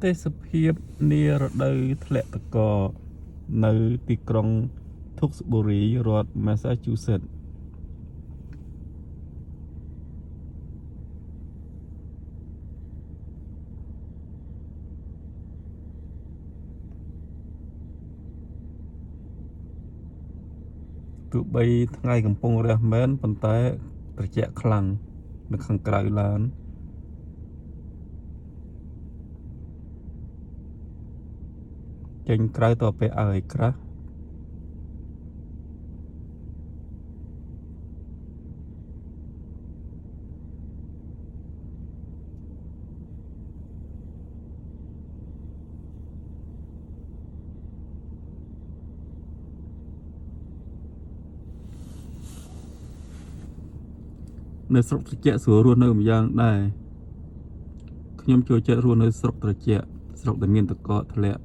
ទេសភាពនារដូវធ្លាក់ទឹកកកនៅទីក្រុង Tewksbury រដ្ឋ Massachusetts ទោះបីថ្ងៃកំពុងរះមែនប៉ុន្តែត្រជាក់ខ្លាំងនៅខាងក្រៅឡានចេញក្រៅតទៅឲ្យក្រាស់នៅស្រុកត្រជាក់ស្រួលរស់នៅម្យ៉ាងដែរខ្ញុំចូលចិត្តរស់នៅស្រុកត្រជាក់ស្រុកដែលមានទឹកកកធ្លាក់